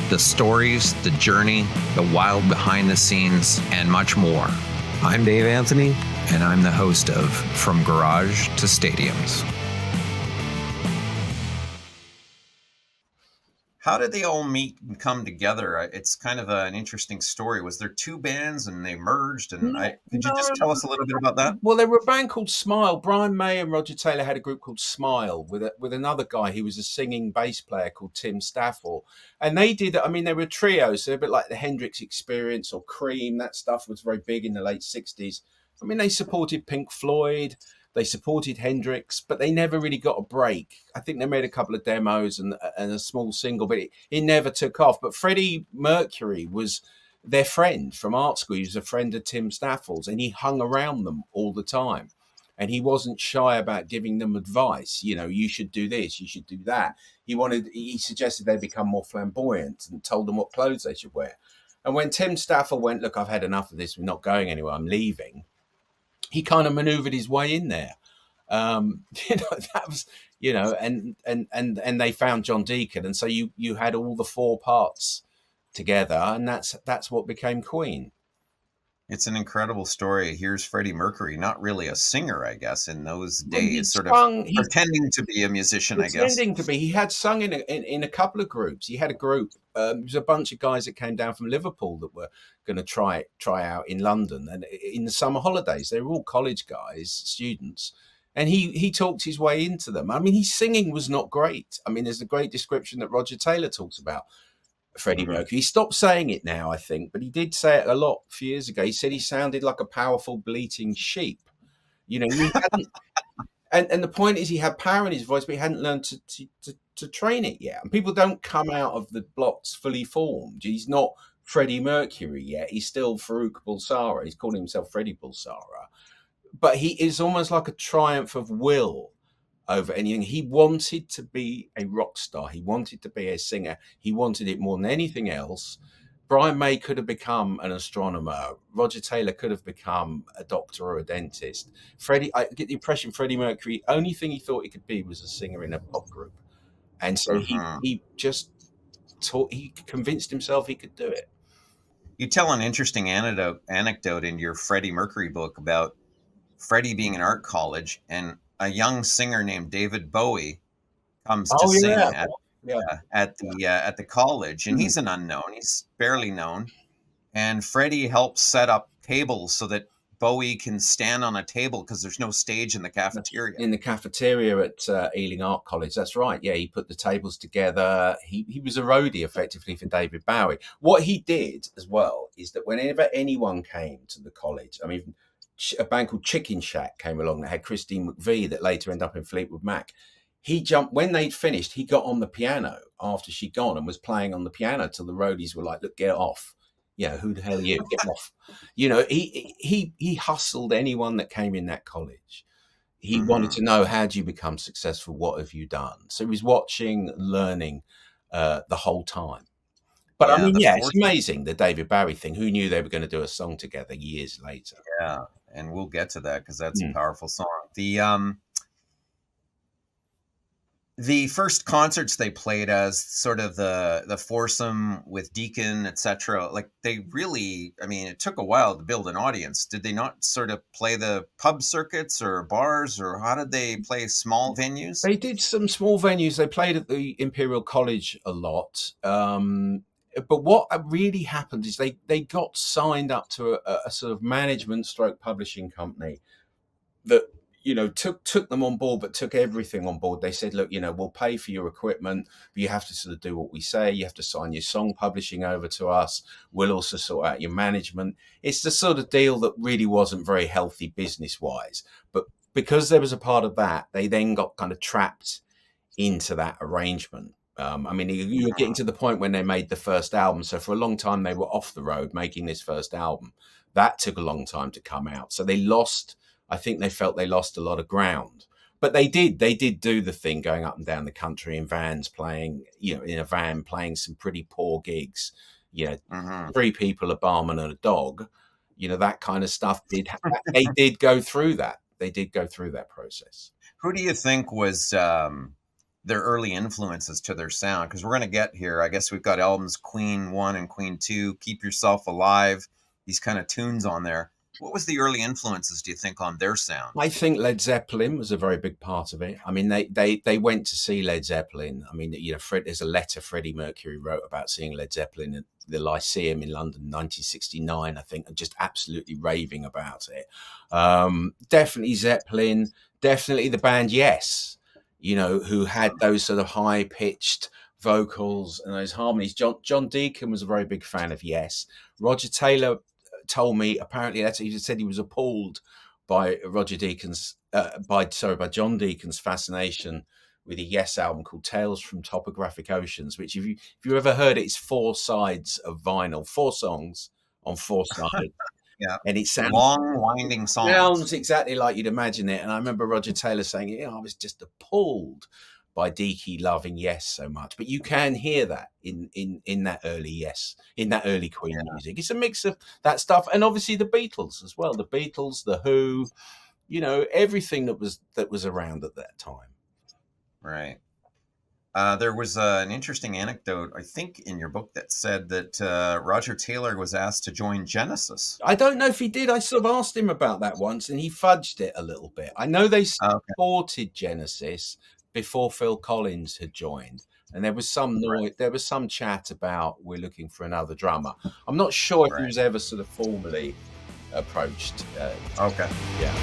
the stories, the journey, the wild behind the scenes, and much more. I'm Dave Anthony, and I'm the host of From Garage to Stadiums. How did they all meet and come together? It's kind of an interesting story. Was there two bands and they merged? And could you just tell us a little bit about that? Well, they were a band called Smile. Brian May and Roger Taylor had a group called Smile with another guy who was a singing bass player called Tim Staffel. And they did, I mean, they were trios. So a bit like the Hendrix Experience or Cream. That stuff was very big in the late 60s. I mean, they supported Pink Floyd. They supported Hendrix, but they never really got a break. I think they made a couple of demos and a small single, but it never took off. But Freddie Mercury was their friend from art school. He was a friend of Tim Staffel's, and he hung around them all the time. And he wasn't shy about giving them advice. You know, you should do this, you should do that. He suggested they become more flamboyant and told them what clothes they should wear. And when Tim Staffel went, look, I've had enough of this. We're not going anywhere. I'm leaving. He kind of maneuvered his way in there. That was, and they found John Deacon. And so you had all the four parts together, and that's what became Queen. It's an incredible story. Here's Freddie Mercury, not really a singer, I guess, in those days, pretending to be a musician, I guess. Pretending to be. He had sung in a couple of groups. He had a group. There was a bunch of guys that came down from Liverpool that were going to try out in London. And in the summer holidays, they were all college guys, students. And he talked his way into them. I mean, his singing was not great. I mean, there's a great description that Roger Taylor talks about Freddie Mercury. He stopped saying it now, I think, but he did say it a lot a few years ago. He said he sounded like a powerful bleating sheep. You know, he hadn't, and the point is he had power in his voice, but he hadn't learned to train it yet. And people don't come out of the blocks fully formed. He's not Freddie Mercury yet. He's still Farouk Bulsara. He's calling himself Freddie Bulsara. But he is almost like a triumph of will over anything. He wanted to be a rock star. He wanted to be a singer. He wanted it more than anything else. Brian May could have become an astronomer. Roger Taylor could have become a doctor or a dentist. I get the impression Freddie Mercury, only thing he thought he could be was a singer in a pop group. And so he just he convinced himself he could do it. You tell an interesting anecdote in your Freddie Mercury book about Freddie being in art college, and a young singer named David Bowie comes to sing at the college, and he's an unknown. He's barely known, and Freddie helps set up tables so that Bowie can stand on a table because there's no stage in the cafeteria. In the cafeteria at Ealing Art College, that's right. Yeah, he put the tables together. He was a roadie effectively for David Bowie. What he did as well is that whenever anyone came to the college, I mean, a band called Chicken Shack came along that had Christine McVie that later ended up in Fleetwood Mac. He jumped, when they'd finished, he got on the piano after she'd gone and was playing on the piano till the roadies were like, look, get off. You know, who the hell are you? Get off. You know, he hustled anyone that came in that college. He wanted to know, how do you become successful? What have you done? So he was watching, learning the whole time. But I mean, it's amazing, the David Bowie thing. Who knew they were going to do a song together years later? Yeah, and we'll get to that because that's a powerful song. The first concerts they played as sort of the foursome with Deacon, etc. Like they really, I mean, it took a while to build an audience. Did they not sort of play the pub circuits or bars, or how did they play small venues? They did some small venues. They played at the Imperial College a lot. But what really happened is they got signed up to a sort of management stroke publishing company that, you know, took them on board, but took everything on board. They said, look, you know, we'll pay for your equipment, but you have to sort of do what we say. You have to sign your song publishing over to us. We'll also sort out your management. It's the sort of deal that really wasn't very healthy business wise. But because there was a part of that, they then got kind of trapped into that arrangement. I mean, you were getting to the point when they made the first album. So for a long time, they were off the road making this first album. That took a long time to come out. So I think they felt they lost a lot of ground. But they did do the thing, going up and down the country in vans, playing, you know, in a van, playing some pretty poor gigs. You know, 3 people, a barman and a dog, you know, that kind of stuff. They did go through that. They did go through that process. Who do you think was their early influences to their sound, because we're going to get here. I guess we've got albums Queen 1 and Queen 2, Keep Yourself Alive, these kind of tunes on there. What was the early influences, do you think, on their sound? I think Led Zeppelin was a very big part of it. I mean, they went to see Led Zeppelin. I mean, you know, there's a letter Freddie Mercury wrote about seeing Led Zeppelin at the Lyceum in London, 1969, I think, and just absolutely raving about it. Definitely Zeppelin, definitely the band Yes, you know, who had those sort of high pitched vocals and those harmonies. John Deacon was a very big fan of Yes. Roger Taylor told me apparently that he said he was appalled by John Deacon's fascination with a Yes album called Tales from Topographic Oceans, which if you ever heard it, it's 4 sides of vinyl, 4 songs on 4 sides. Yeah. And it long, winding songs. Sounds exactly like you'd imagine it. And I remember Roger Taylor saying, you know, I was just appalled by Deaky loving Yes so much. But you can hear that in that early Yes, in that early Queen music. It's a mix of that stuff, and obviously the Beatles as well. The Beatles, the Who, you know, everything that was around at that time. Right. There was an interesting anecdote, I think, in your book that said that Roger Taylor was asked to join Genesis. I don't know if he did. I sort of asked him about that once, and he fudged it a little bit. I know they supported Genesis before Phil Collins had joined, and there was some noise, there was some chat about we're looking for another drummer. I'm not sure if he was ever sort of formally approached. Okay. Yeah.